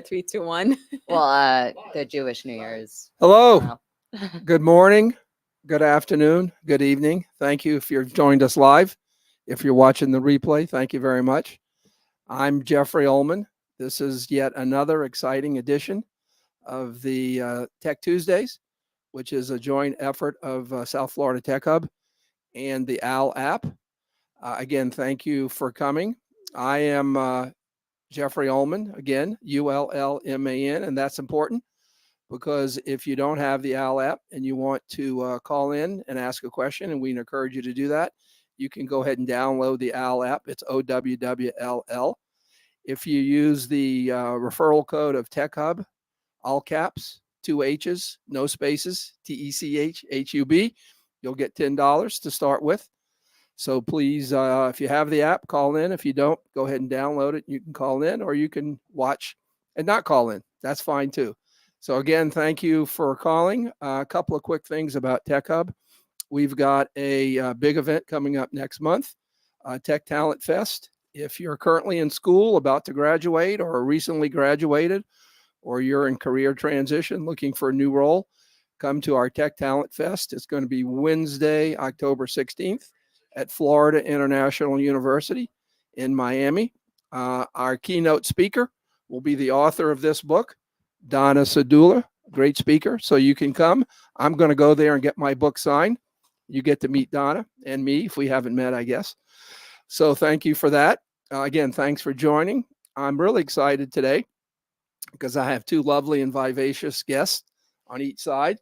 3, 2, 1. Well, the Jewish New Year's. Hello. Good morning, good afternoon, good evening. Thank you if you've joined us live. If you're watching the replay, thank you very much. I'm Jeffry Ullman. This is yet another exciting edition of the Tech Tuesdays, which is a joint effort of South Florida Tech Hub and the Owwll App. Again, thank you for coming. I am Jeffry Ullman, again, Ullman, and that's important because if you don't have the Owwll App and you want to call in and ask a question, and we encourage you to do that, you can go ahead and download the Owwll App. It's OWWLL. If you use the referral code of Tech Hub, all caps, 2 H's, no spaces, TECHHUB, you'll get $10 to start with. So please, if you have the app, call in. If you don't, go ahead and download it. You can call in or you can watch and not call in. That's fine too. So again, thank you for calling. A couple of quick things about Tech Hub. We've got a big event coming up next month, Tech Talent Fest. If you're currently in school, about to graduate or recently graduated, or you're in career transition looking for a new role, come to our Tech Talent Fest. It's going to be Wednesday, October 16th. At Florida International University in Miami. Our keynote speaker will be the author of this book, Donna Sadula, great speaker. So you can come. I'm going to go there and get my book signed. You get to meet Donna and me if we haven't met, I guess. So thank you for that. Again, thanks for joining. I'm really excited today because I have 2 lovely and vivacious guests on each side.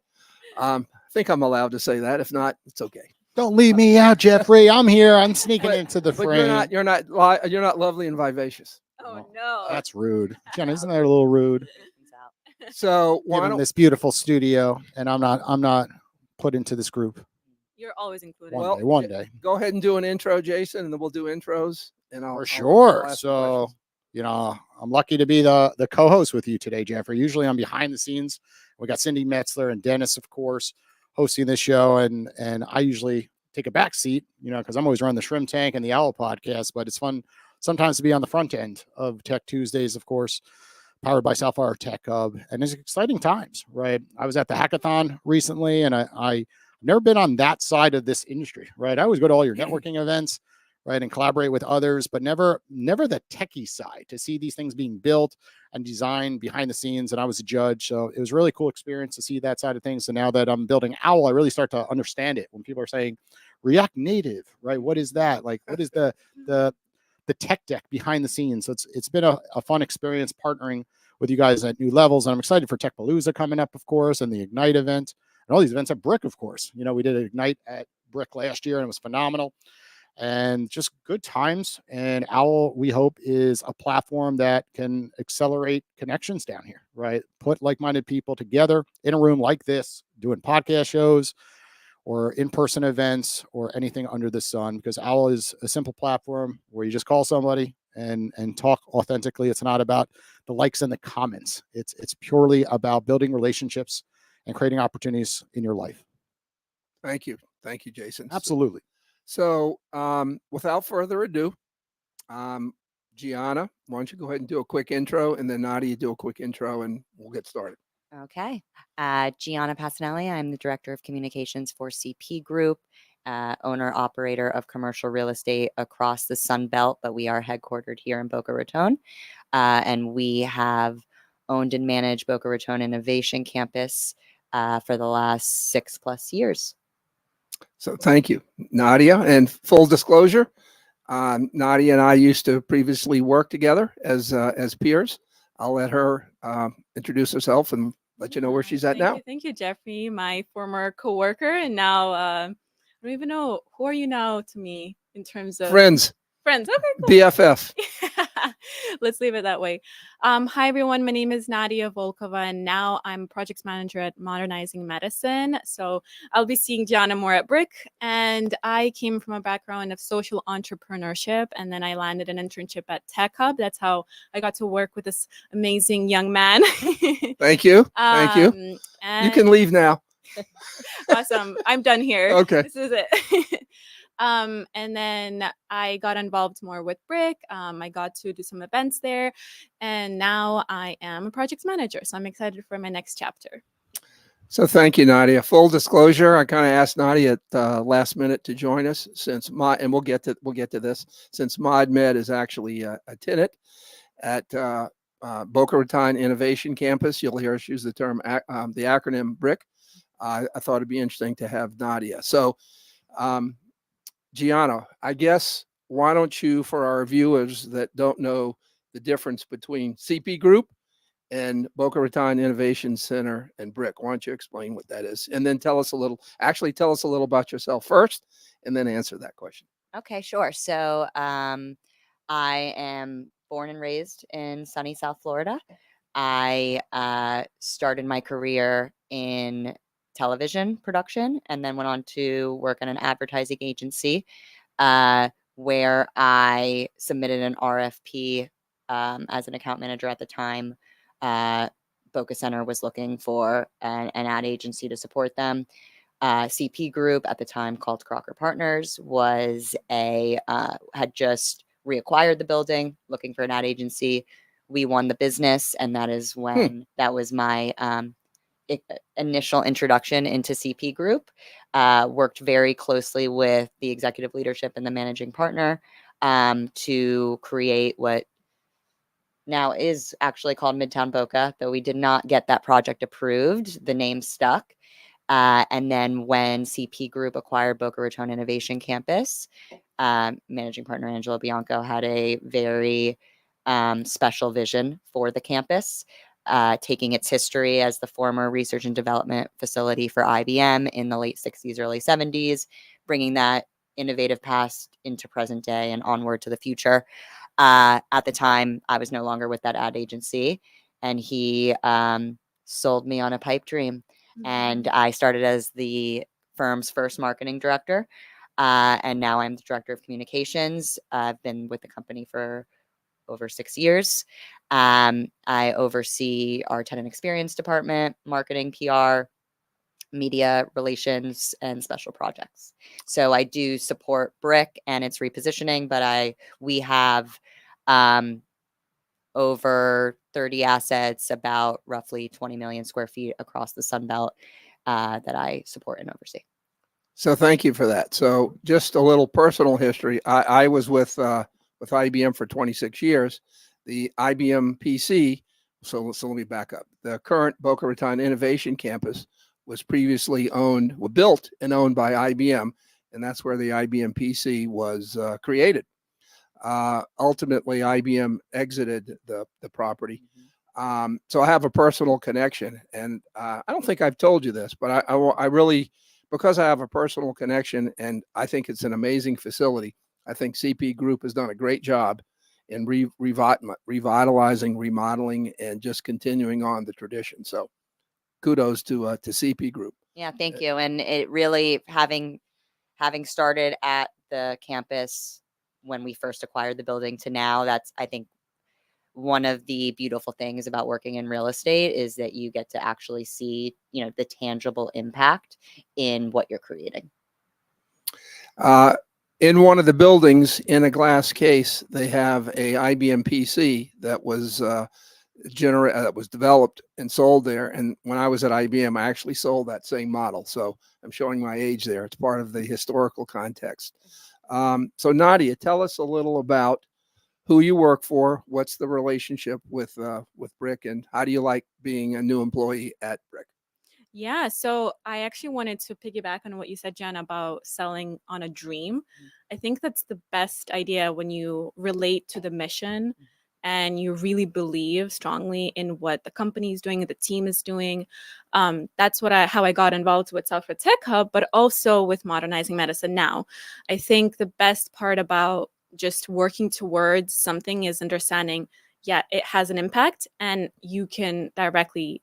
I think I'm allowed to say that. If not, it's okay. Don't leave me out, Jeffrey. I'm here. I'm sneaking into the frame. But you're not lovely and vivacious. Oh, no. That's rude. Jen, isn't that a little rude? So Given this beautiful studio, and I'm not put into this group. You're always included. One day. Go ahead and do an intro, Jason, and then we'll do intros. And For sure. So, I'm lucky to be the co-host with you today, Jeffrey. Usually I'm behind the scenes. We got Cindy Metzler and Denis, of course, hosting this show, and I usually take a back seat, because I'm always running the Shrimp Tank and the Owwll podcast, but it's fun sometimes to be on the front end of Tech Tuesdays, of course, powered by South Florida Tech Hub, and it's exciting times, right? I was at the hackathon recently, and I've never been on that side of this industry, right? I always go to all your networking events, right, and collaborate with others, but never the techie side to see these things being built and designed behind the scenes. And I was a judge, so it was a really cool experience to see that side of things. So now that I'm building Owwll, I really start to understand it. When people are saying React Native, right? What is that? Like, what is the tech deck behind the scenes? So it's been a fun experience partnering with you guys at new levels. And I'm excited for Techpalooza coming up, of course, and the Ignite event and all these events at Brick, of course. We did Ignite at Brick last year and it was phenomenal. And just good times. And Owwll, we hope, is a platform that can accelerate connections down here, right? Put like-minded people together in a room like this, doing podcast shows or in-person events or anything under the sun, because Owwll is a simple platform where you just call somebody and talk authentically. It's not about the likes and the comments. It's purely about building relationships and creating opportunities in your life. Thank you. Thank you, Jason. Absolutely. So without further ado, Giana, why don't you go ahead and do a quick intro, and then Nadia, do a quick intro, and we'll get started. Okay. Giana Pacinelli. I'm the Director of Communications for CP Group, owner-operator of commercial real estate across the Sun Belt, but we are headquartered here in Boca Raton. And we have owned and managed Boca Raton Innovation Campus for the last 6+ years. So thank you, Nadia. And full disclosure, Nadia and I used to previously work together as peers. I'll let her introduce herself and let you know where she's at now. Thank you, Jeffrey, my former coworker, and now I don't even know, who are you now to me in terms of friends? Okay, cool. BFF. Let's leave it that way. Hi, everyone. My name is Nadia Volkova, and now I'm project manager at Modernizing Medicine. So I'll be seeing Giana more at Brick. And I came from a background of social entrepreneurship, and then I landed an internship at Tech Hub. That's how I got to work with this amazing young man. Thank you. Thank you. You can leave now. Awesome. I'm done here. Okay. This is it. And then I got involved more with Brick. I got to do some events there, and now I am a project manager. So I'm excited for my next chapter. So thank you, Nadia. Full disclosure, I kind of asked Nadia at last minute to join us since and we'll get to this, since ModMed is actually a tenant at Boca Raton Innovation Campus. You'll hear us use the term the acronym BRIC. I thought it'd be interesting to have Nadia. So, Giana, I guess why don't you, for our viewers that don't know the difference between CP Group and Boca Raton Innovation Center and BRIC. Why don't you explain what that is? And then tell us a little about yourself first, and then answer that question. Okay, sure. So I am born and raised in sunny South Florida. I started my career in television production and then went on to work at an advertising agency where I submitted an RFP as an account manager at the time. Boca Center was looking for an ad agency to support them. CP Group, at the time called Crocker Partners, was had just reacquired the building, looking for an ad agency. We won the business, and that is when that was my initial introduction into CP Group. Worked very closely with the executive leadership and the managing partner to create what now is actually called Midtown Boca, though we did not get that project approved. The name stuck. And then when CP Group acquired Boca Raton Innovation Campus, managing partner Angelo Bianco had a very special vision for the campus, taking its history as the former research and development facility for IBM in the late 60s, early 70s, bringing that innovative past into present day and onward to the future. At the time, I was no longer with that ad agency, and he sold me on a pipe dream. And I started as the firm's first marketing director. And now I'm the director of communications. I've been with the company for over 6 years. I oversee our tenant experience department, marketing, PR, media relations, and special projects. So I do support BRIC and its repositioning, but we have over 30 assets, about roughly 20 million square feet across the Sun Belt that I support and oversee. So thank you for that. So just a little personal history. I was with IBM for 26 years. The IBM PC, so let me back up. The current Boca Raton Innovation Campus was previously built and owned by IBM, and that's where the IBM PC was created. Ultimately, IBM exited the property. So I have a personal connection, and I don't think I've told you this, but I really, because I have a personal connection, and I think it's an amazing facility. I think CP Group has done a great job in revitalizing, remodeling, and just continuing on the tradition. So kudos to CP Group. Yeah, thank you. And it really, having started at the campus when we first acquired the building to now, that's, I think, one of the beautiful things about working in real estate is that you get to actually see, the tangible impact in what you're creating. In one of the buildings, in a glass case, they have a IBM PC that was developed and sold there. And when I was at IBM, I actually sold that same model. So I'm showing my age there. It's part of the historical context. So Nadia, tell us a little about who you work for, what's the relationship with BRIC, and how do you like being a new employee at BRIC? Yeah, so I actually wanted to piggyback on what you said, Jen, about selling on a dream. I think that's the best idea when you relate to the mission and you really believe strongly in what the company is doing, the team is doing. That's how I got involved with Southwood Tech Hub, but also with Modernizing Medicine now. I think the best part about just working towards something is understanding, yeah, it has an impact and you can directly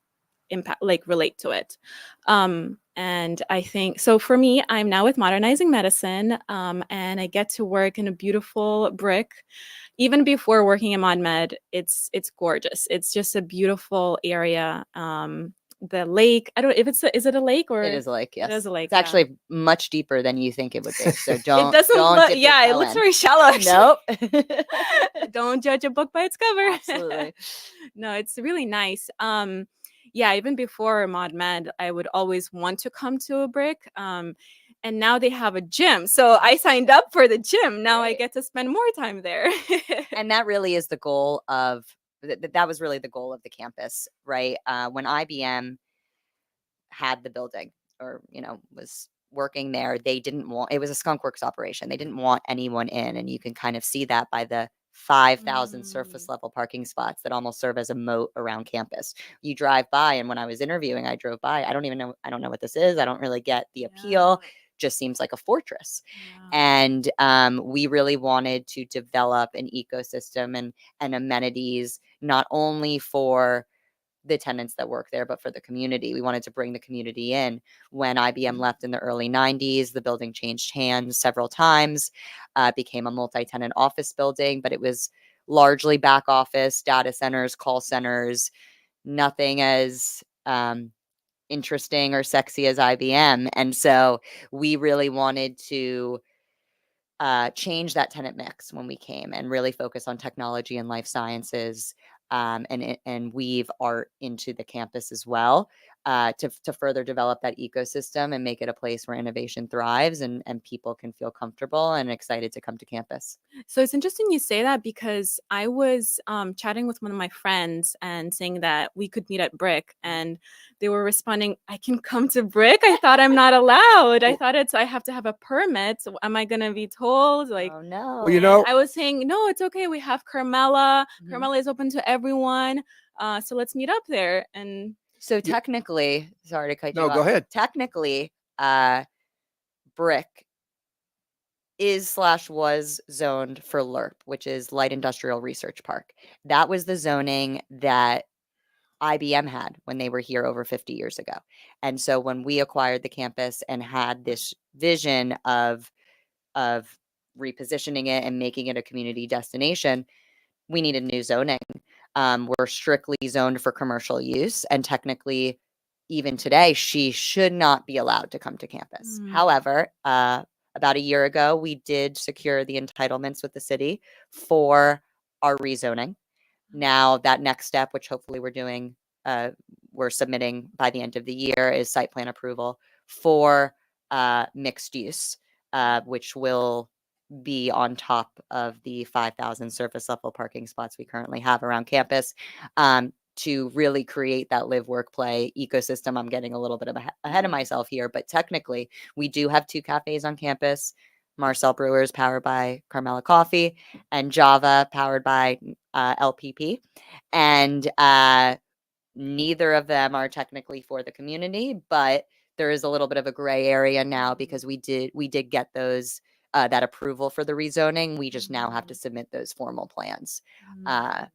relate to it. And I think, so for me, I'm now with Modernizing Medicine, and I get to work in a beautiful BRIC. Even before working in ModMed, it's gorgeous. It's just a beautiful area. the lake. I don't if it's is it a lake or It is a lake, yes. It is a lake. It's actually much deeper than you think it would be. So It don't doesn't don't look. dip your Yeah, it toe looks in. very shallow. Actually. Nope. Don't judge a book by its cover. Absolutely. No, it's really nice. Yeah, even before Mod Med, I would always want to come to a brick. And now they have a gym. So I signed up for the gym. Now I Great. get to spend more time there. And that really is the goal of that was really the goal of the campus, right? When IBM had the building or, was working there, they didn't want, it was a skunk works operation. They didn't want anyone in. And you can kind of see that by the 5,000 surface level parking spots that almost serve as a moat around campus. You drive by, and when I was interviewing, I drove by. I don't know what this is. I don't really get the appeal. Just seems like a fortress. And we really wanted to develop an ecosystem and amenities, not only for the tenants that work there, but for the community. We wanted to bring the community in. When IBM left in the early 90s, the building changed hands several times, became a multi-tenant office building, but it was largely back office, data centers, call centers, nothing as interesting or sexy as IBM. And so we really wanted to change that tenant mix when we came and really focus on technology and life sciences, and weave art into the campus as well, to further develop that ecosystem and make it a place where innovation thrives and people can feel comfortable and excited to come to campus. So it's interesting you say that because I was chatting with one of my friends and saying that we could meet at Brick, and they were responding, "I can come to Brick? I thought I'm not allowed. I thought I have to have a permit. So am I gonna be told?" Like, Oh no. Well, I was saying, "No, it's okay. We have Carmela. Mhm. Carmela is open to everyone. So let's meet up there." And So technically, sorry to cut you No, off. go ahead. Technically, Brick was zoned for LIRP, which is Light Industrial Research Park. That was the zoning that IBM had when they were here over 50 years ago. And so when we acquired the campus and had this vision of repositioning it and making it a community destination, we needed new zoning. We're strictly zoned for commercial use, and technically, even today, she should not be allowed to come to campus. However, about a year ago, we did secure the entitlements with the city for our rezoning. Now, that next step, which hopefully we're submitting by the end of the year, is site plan approval for mixed use, which will be on top of the 5,000 surface level parking spots we currently have around campus, to really create that live, work, play ecosystem. I'm getting a little bit ahead of myself here, but technically we do have 2 cafes on campus. Marcel Brewers, powered by Carmela Coffee, and Java, powered by LPP. And neither of them are technically for the community, but there is a little bit of a gray area now because we did get those that approval for the rezoning. We just now have to submit those formal plans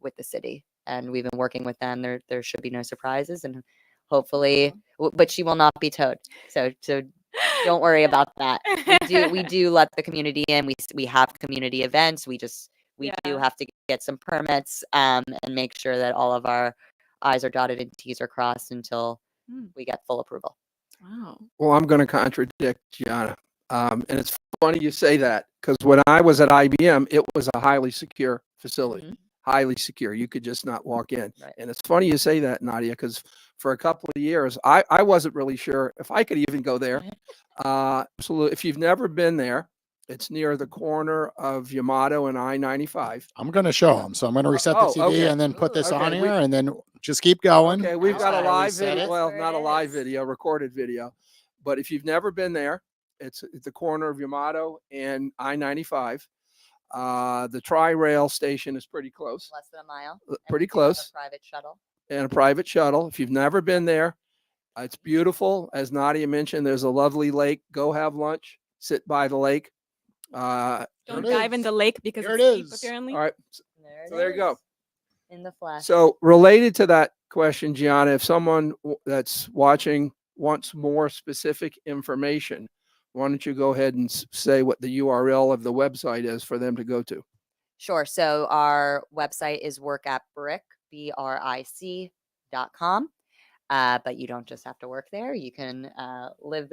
with the city, and we've been working with them. There should be no surprises, and hopefully, but she will not be towed. So don't worry about that. We do let the community in. We have community events. We do have to get some permits, and make sure that all of our I's are dotted and T's are crossed until we get full approval. wow. Well, I'm going to contradict Giana. And it's funny you say that, because when I was at IBM, it was a highly secure facility. Mhm. Highly secure. You could just not walk in. Right. And it's funny you say that, Nadia, because for a couple of years, I wasn't really sure if I could even go there. Absolutely. If you've never been there, it's near the corner of Yamato and I-95. I'm going to show them. So I'm going to reset the TV okay. and then put this Okay, on we- here and then just keep going. Okay, we've got a I live reset video. it. Well, Where not a it live is. video, recorded video. But if you've never been there, it's at the corner of Yamato and I-95. The Tri-Rail station is pretty close, Less than a mile. pretty And we do have close. a private shuttle. And a private shuttle. If you've never been there, it's beautiful. As Nadia mentioned, there's a lovely lake. Go have lunch, sit by the lake. Don't it dive in is. the lake because Here it's it deep, is. apparently. All right. So there you go. In the flesh. So related to that question, Giana, if someone that's watching wants more specific information, why don't you go ahead and say what the URL of the website is for them to go to? Sure. So our website is workatbrick, BRIC.com. but you don't just have to work there. You can live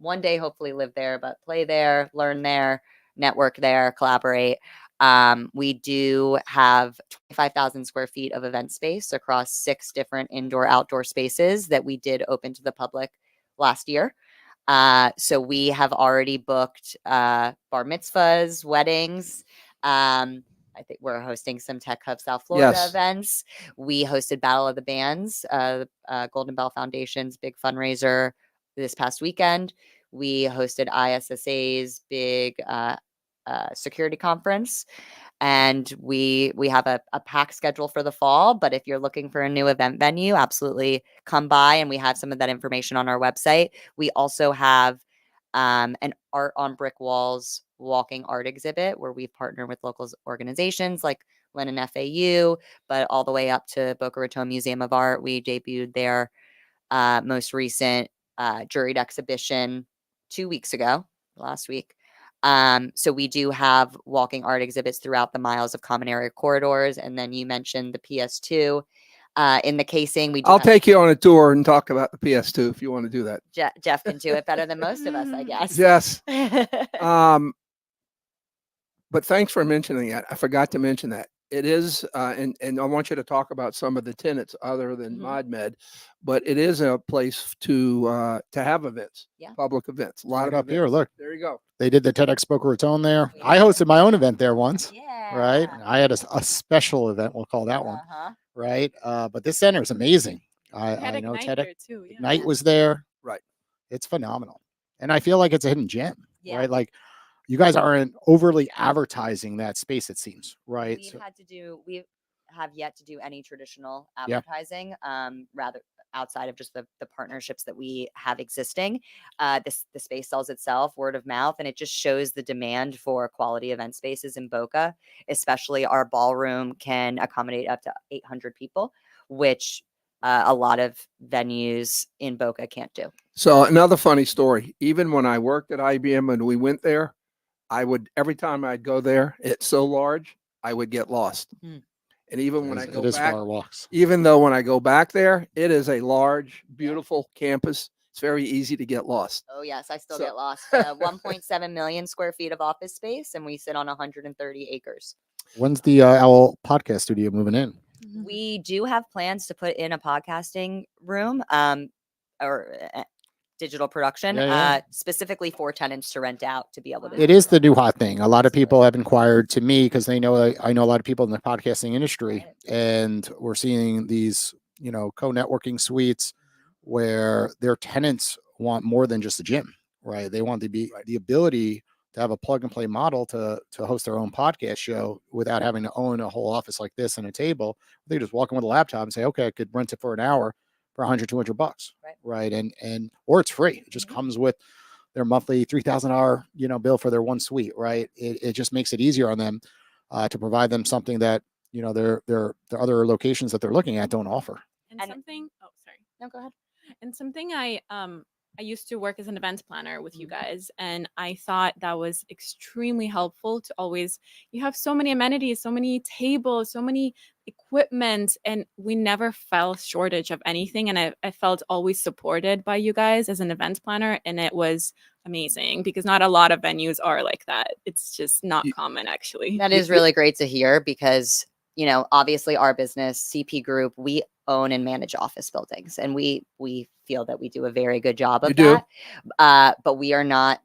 one day, hopefully live there, but play there, learn there, network there, collaborate. We do have 25,000 square feet of event space across 6 different indoor-outdoor spaces that we did open to the public last year. So we have already booked bar mitzvahs, weddings. I think we're hosting some Tech Hub South Florida Yes. events. We hosted Battle of the Bands, Golden Bell Foundation's big fundraiser this past weekend. We hosted ISSA's big security conference. And we have a packed schedule for the fall. But if you're looking for a new event venue, absolutely come by. And we have some of that information on our website. We also have an art on brick walls walking art exhibit where we've partnered with local organizations like Lennon FAU, but all the way up to Boca Raton Museum of Art. We debuted their most recent juried exhibition 2 weeks ago, last week. So we do have walking art exhibits throughout the miles of common area corridors. And then you mentioned the PS2 in the casing. We do I'll take you on a tour and talk about the PS2 if you want to do that. Jeff can do it better than most of us, I guess. Yes. But thanks for mentioning that. I forgot to mention that. It is, and I want you to talk about some of the tenants other than ModMed, but it is a place to have events, public events. A lot of up here, look. There you go. They did the TEDx Boca Raton there. I hosted my own event there once. Yeah. Right. I had a special event. We'll call that one. Right. But this center is amazing. I know TEDx too. Yeah. Ignite was there. Right. It's phenomenal. And I feel like it's a hidden gem. Yeah. Right. Like you guys aren't overly advertising that space, it seems. Right. We have yet to do any traditional advertising, rather outside of just the partnerships that we have existing. The space sells itself, word of mouth, and it just shows the demand for quality event spaces in Boca. Especially our ballroom can accommodate up to 800 people, which a lot of venues in Boca can't do. So another funny story, even when I worked at IBM and we went there, every time I'd go there, it's so large, I would get lost. And even when I go back, far walks. even though when I go back there, it is a large, beautiful campus. It's very easy to get lost. Oh yes, I still get lost. 1.7 million square feet of office space, and we sit on 130 acres. When's the Owwll podcast studio moving in? We do have plans to put in a podcasting room, or digital production, specifically for tenants to rent out to be able to. It is the new hot thing. A lot of people have inquired to me because they know I know a lot of people in the podcasting industry, and we're seeing these, co-networking suites where their tenants want more than just a gym, right? They want the ability to have a plug and play model to host their own podcast show without having to own a whole office like this and a table. They just walk in with a laptop and say, okay, I could rent it for an hour for $100-200 bucks, right? And or it's free. It just comes with their monthly $3,000 bill for their one suite, right? It just makes it easier on them to provide them something that their other locations that they're looking at don't offer. And something. Oh, sorry. No, go ahead. And something I used to work as an events planner with you guys, and I thought that was extremely helpful to always, you have so many amenities, so many tables, so many equipment, and we never felt shortage of anything. And I felt always supported by you guys as an events planner, and it was amazing because not a lot of venues are like that. It's just not common, actually. That is really great to hear because, obviously our business, CP Group, we own and manage office buildings, and we feel that we do a very good job of that. But we are not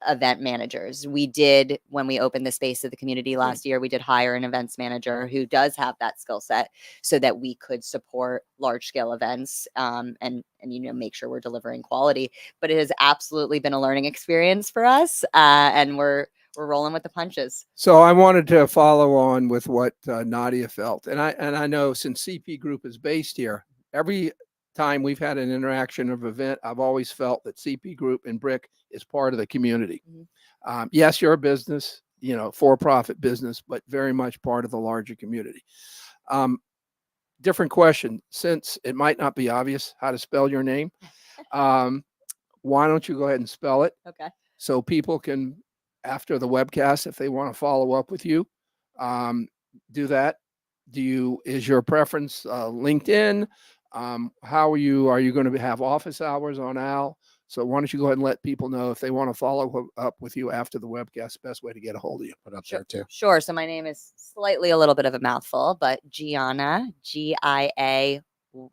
event managers. We did, when we opened the space of the community last year, we did hire an events manager who does have that skill set so that we could support large scale events and make sure we're delivering quality. But it has absolutely been a learning experience for us, and we're rolling with the punches. So I wanted to follow on with what Nadia felt. And I know since CP Group is based here, every time we've had an interaction of event, I've always felt that CP Group and Brick is part of the community. Yes, you're a business, for-profit business, but very much part of the larger community. Different question, since it might not be obvious how to spell your name, why don't you go ahead and spell it? Okay. So people can, after the webcast, if they want to follow up with you, do that. Is your preference LinkedIn, How are you? Are you going to have office hours on Owwll? So why don't you go ahead and let people know if they want to follow up with you after the webcast, best way to get a hold of you. Put up there too. Sure. So my name is slightly a little bit of a mouthful, but Giana, Gia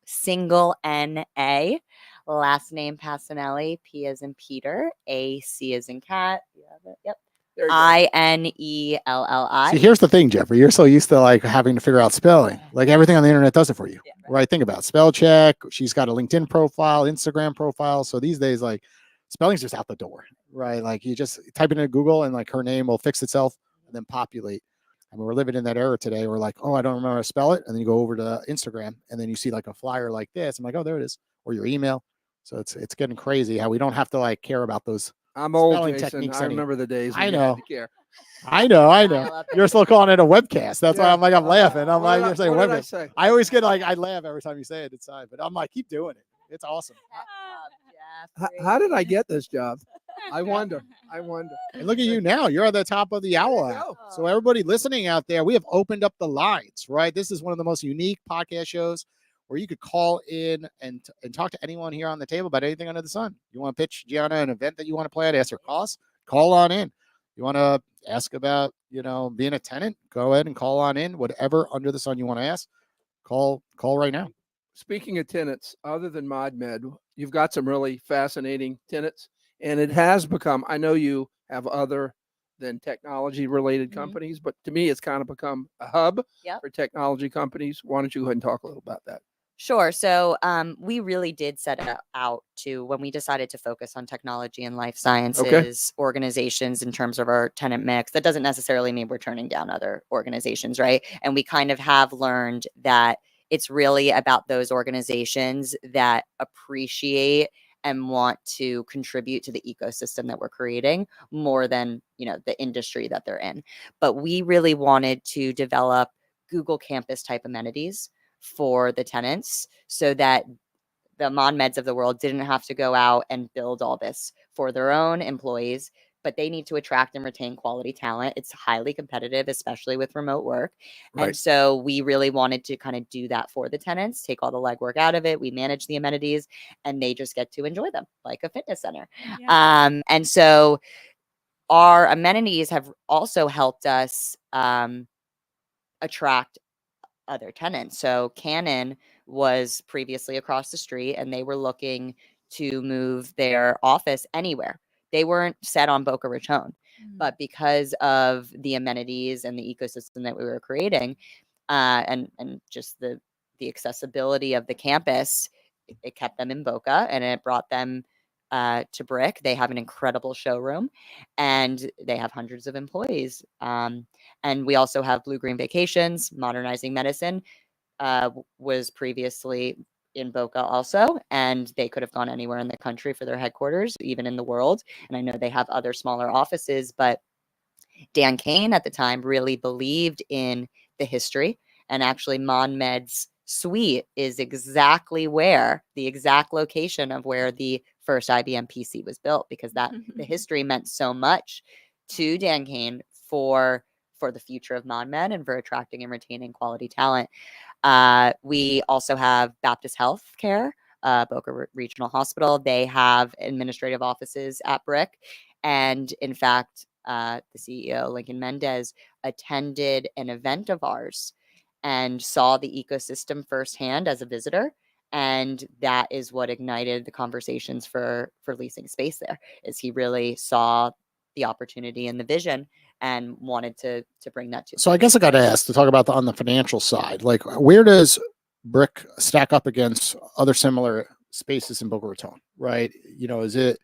single N-A, last name Pacinelli, P as in Peter, A-C as in cat. You have it? Yep. There you go. I-N-E-L-L-I. See, here's the thing, Jeffrey. You're so used to like having to figure out spelling. Like everything on the internet does it for you. Yeah, right. Think about it. Spell check. She's got a LinkedIn profile, Instagram profile. So these days, like spelling's just out the door, right? Like you just type it into Google and like her name will fix itself and then populate. I mean, we're living in that era today. We're like, oh, I don't remember how to spell it. And then you go over to Instagram and then you see like a flyer like this. I'm like, oh, there it is. Or your email. So it's getting crazy how we don't have to like care about those. I'm old, spelling Jason. techniques I any- remember the days when I you know. had to care. I know. Dial-up. You're still calling it a webcast. That's why Yeah. I'm like, I'm laughing. I'm What like, did you're saying what did I webcast. say? I always get like, I laugh every time you say it inside, but I'm like, keep doing it. It's awesome. How did I get this job? I wonder. And look at you now. You're at the top of the Owwll There you App. go. So everybody listening out there, we have opened up the lines, right? This is one of the most unique podcast shows where you could call in and talk to anyone here on the table about anything under the sun. You want to pitch Giana an event that you want to play at, ask her costs, call on in. You want to ask about, being a tenant, go ahead and call on in. Whatever under the sun you want to ask, call right now. Speaking of tenants, other than ModMed, you've got some really fascinating tenants, and it has become. I know you have other than technology-related Mhm. companies, but to me, it's kind of become a hub Yep. for technology companies. Why don't you go ahead and talk a little about that? Sure. So we really did set it out to when we decided to focus on technology and life sciences organizations in terms of our tenant mix. That doesn't necessarily mean we're turning down other organizations, right? And we kind of have learned that it's really about those organizations that appreciate and want to contribute to the ecosystem that we're creating more than, the industry that they're in. But we really wanted to develop Google Campus type amenities for the tenants so that the MonMeds of the world didn't have to go out and build all this for their own employees, but they need to attract and retain quality talent. It's highly competitive, especially with remote work. Right. And so we really wanted to kind of do that for the tenants, take all the legwork out of it. We manage the amenities and they just get to enjoy them like a fitness center. Yeah. And so our amenities have also helped us attract other tenants. So Canon was previously across the street and they were looking to move their office anywhere. They weren't set on Boca Raton, but because of the amenities and the ecosystem that we were creating, and just the accessibility of the campus, it kept them in Boca and it brought them to Brick. They have an incredible showroom and they have hundreds of employees. And we also have Blue Green Vacations, Modernizing Medicine, was previously in Boca also, and they could have gone anywhere in the country for their headquarters, even in the world. And I know they have other smaller offices, but Dan Kane at the time really believed in the history, and actually MonMed's suite is exactly where the exact location of where the first IBM PC was built, because that the history meant so much to Dan Kane for the future of MonMed and for attracting and retaining quality talent. We also have Baptist Healthcare, Boca Regional Hospital. They have administrative offices at Brick. And in fact, the CEO, Lincoln Mendez, attended an event of ours and saw the ecosystem firsthand as a visitor. And that is what ignited the conversations for leasing space there, is he really saw the opportunity and the vision and wanted to bring that to. So I guess I got to ask to talk about on the financial side, like where does Brick stack up against other similar spaces in Boca Raton, right? Is it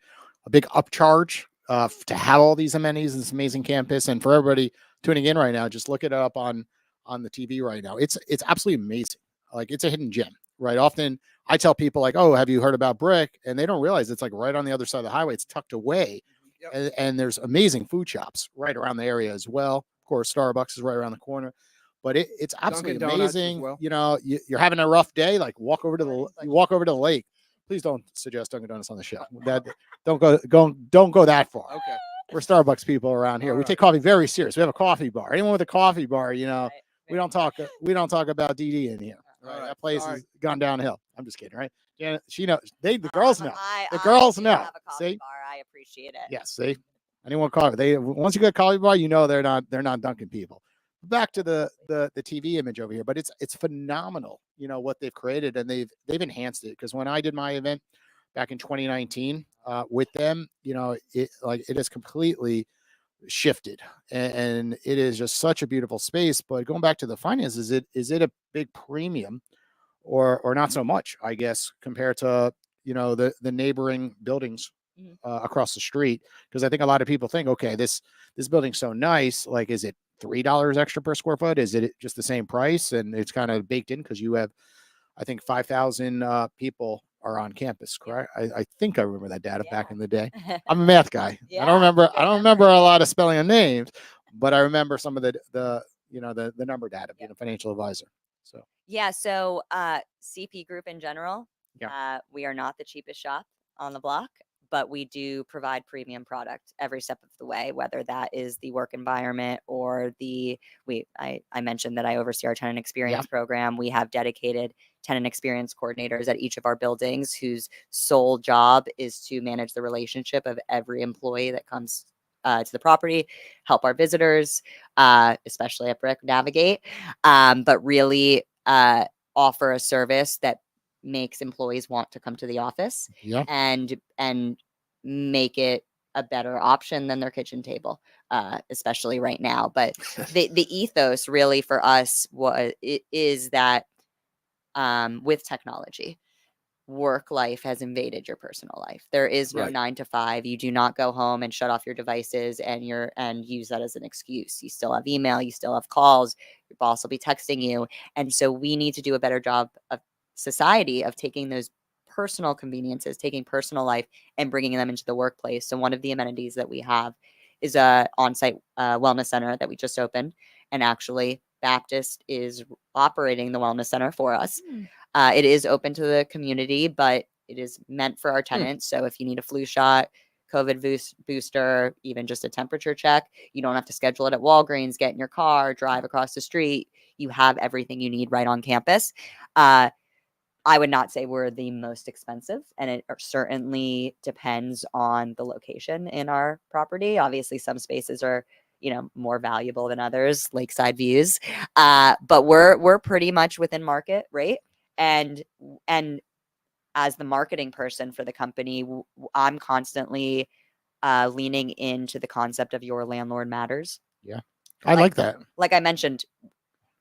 a big upcharge to have all these amenities in this amazing campus? And for everybody tuning in right now, just look it up on the TV right now. It's absolutely amazing. Like it's a hidden gem, right? Often I tell people like, oh, have you heard about Brick? And they don't realize it's like right on the other side of the highway. It's tucked away. Yep. And there's amazing food shops right around the area as well. Of course, Starbucks is right around the corner, but it's absolutely Dunkin' Donuts as amazing. well. You're having a rough day, like walk over to the lake. Please don't suggest Dunkin' Donuts on the show. That don't go that far. Okay. We're Starbucks people around here. All We right. take coffee very serious. We have a coffee bar. Anyone with a coffee bar, Right, we don't talk about DD in here. Right. All right, That place sorry. has gone downhill. I'm just kidding, right? Yeah, she knows. The Oh, girls I'm a- know. I- The I girls do know. have a coffee See? bar. I appreciate it. Yes. See? Anyone call they once you get coffee bar, you know they're not dunking people. Back to the TV image over here, but it's phenomenal. You know what they've created, and they've enhanced it. Because when I did my event back in 2019 with them, you know, it has completely shifted, and it is just such a beautiful space. But going back to the finances, is it a big premium or not so much, I guess, compared to the neighboring buildings Mhm. across the street? Because I think a lot of people think, okay, this building's so nice, like, is it $3 extra per square foot? Is it just the same price and it's kind of baked in because you have, I think, 5,000 people are on campus, correct? I think I remember that data back Yeah. in the day. I'm a math guy. I Yeah, don't remember. good I don't remember a lot of spelling of names, but I remember some of the number data being a financial advisor. So Yeah. So CP Group in general, Yeah. we are not the cheapest shop on the block, but we do provide premium product every step of the way, whether that is the work environment or I mentioned that I oversee our tenant experience program. We have dedicated tenant experience coordinators at each of our buildings whose sole job is to manage the relationship of every employee that comes to the property, help our visitors, especially at Brick, navigate, but really offer a service that makes employees want to come to the office Yeah. and make it a better option than their kitchen table, especially right now. But the ethos really for us is that with technology, work life has invaded your personal life. There is no Right. 9 to 5. You do not go home and shut off your devices and use that as an excuse. You still have email, you still have calls, your boss will be texting you. And so we need to do a better job of society of taking those personal conveniences, taking personal life and bringing them into the workplace. So one of the amenities that we have is a on-site wellness center that we just opened, and actually Baptist is operating the wellness center for us. It is open to the community, but it is meant for our tenants. So if you need a flu shot, COVID booster, even just a temperature check, you don't have to schedule it at Walgreens, get in your car, drive across the street. You have everything you need right on campus. I would not say we're the most expensive, and it certainly depends on the location in our property. Obviously, some spaces are more valuable than others, lakeside views, but we're pretty much within market rate. And as the marketing person for the company, I'm constantly leaning into the concept of your landlord matters. Yeah. I like that. Like I mentioned,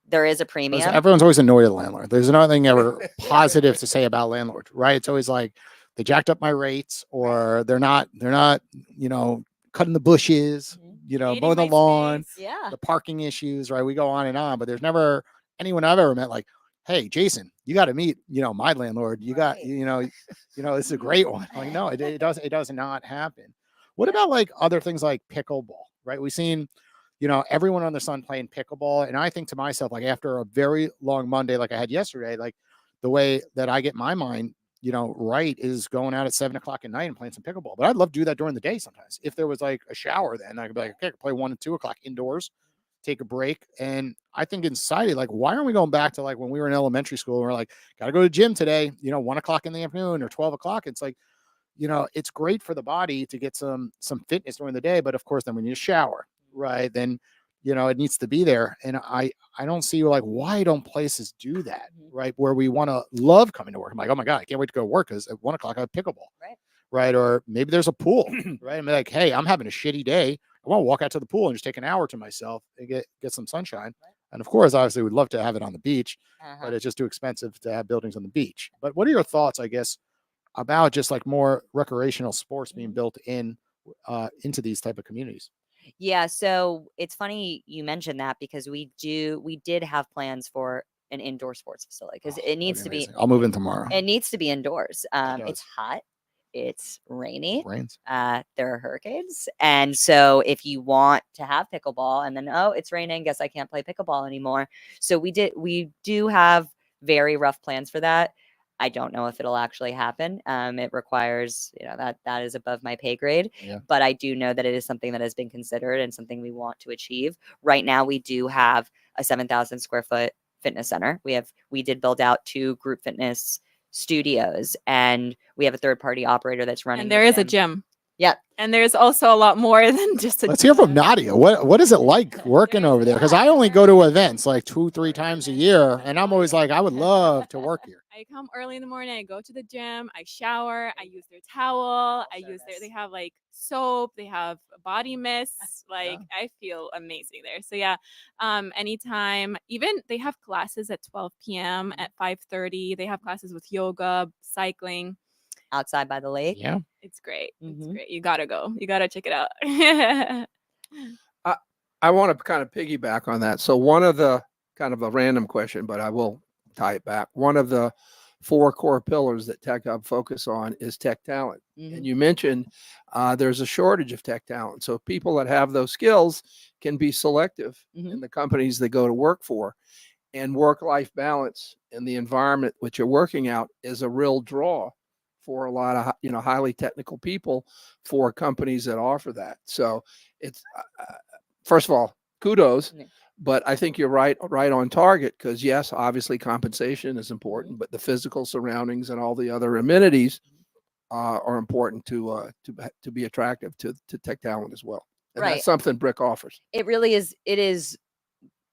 there is a Listen, premium. everyone's always annoyed at the landlord. There's nothing ever positive to say about landlord, right? It's always like they jacked up my rates, or they're not, cutting the bushes, Hating mowing the my lawn, space. Yeah. the parking issues, right? We go on and on, but there's never anyone I've ever met like, hey, Jason, you got to meet, my landlord. You got, Right. this is a great one. Like, no, it does not happen. What about like other things like pickleball, right? We've seen, everyone on the sun playing pickleball. And I think to myself, like, after a very long Monday, like I had yesterday, like the way that I get my mind, right, is going out at 7 o'clock at night and playing some pickleball. But I'd love to do that during the day sometimes. If there was like a shower, then I could be like, okay, I could play 1 and 2 o'clock indoors, take a break. And I think in society, like, why aren't we going back to like when we were in elementary school? And we're like, gotta go to the gym today, 1 o'clock in the afternoon or 12 o'clock. It's like, it's great for the body to get some fitness during the day, but of course, then when you shower, right, then it needs to be there. And I don't see like why don't places do that, right? Where we want to love coming to work. I'm like, oh my god, I can't wait to go to work because at 1 o'clock I have pickleball, right? Or maybe there's a pool, right? I'm like, hey, I'm having a shitty day. I want to walk out to the pool and just take an hour to myself and get some sunshine. And of course, obviously, we'd love to have it on the beach, but it's just too expensive to have buildings on the beach. But what are your thoughts, I guess, about just like more recreational sports being built into these type of communities? Yeah, so it's funny you mentioned that because we did have plans for an indoor sports facility because it needs to be. Amazing. I'll move in tomorrow. It needs to be indoors. It's does. hot, it's rainy, Rains. there are hurricanes, and so if you want to have pickleball, and then it's raining, guess I can't play pickleball anymore. So we do have very rough plans for that. I don't know if it'll actually happen. It requires, that is above my pay grade. Yeah. But I do know that it is something that has been considered and something we want to achieve. Right now, we do have a 7,000 square foot fitness center. We did build out 2 group fitness studios, and we have a third party operator that's running. And there is a gym. Yep. And there's also a lot more than just a Let's hear from gym. Nadia. What is it like working over there? Because I only go to events like 2-3 times a year, and I'm always like, I would love to work here. I come early in the morning, I go to the gym, I shower, I use their towel, they have like soap, they have body mists, like I feel amazing there. So yeah, anytime, even they have classes at 12 p.m. at 5:30. They have classes with yoga, cycling. Outside by the lake. Yeah. It's great. It's Mhm. great. You gotta go. You gotta check it out. I want to kind of piggyback on that. So one of the kind of a random question, but I will tie it back. One of the 4 core pillars that Tech Hub focus on is tech talent. Mhm. And you mentioned there's a shortage of tech talent. So people that have those skills can be selective in the companies they go to work for. And work-life balance in the environment which you're working out is a real draw for a lot of highly technical people for companies that offer that. So it's first of all, kudos. Yeah. But I think you're right on target, because yes, obviously compensation is important, but the physical surroundings and all the other amenities are important to be attractive to tech talent as well. And Right. that's something Brick offers. It is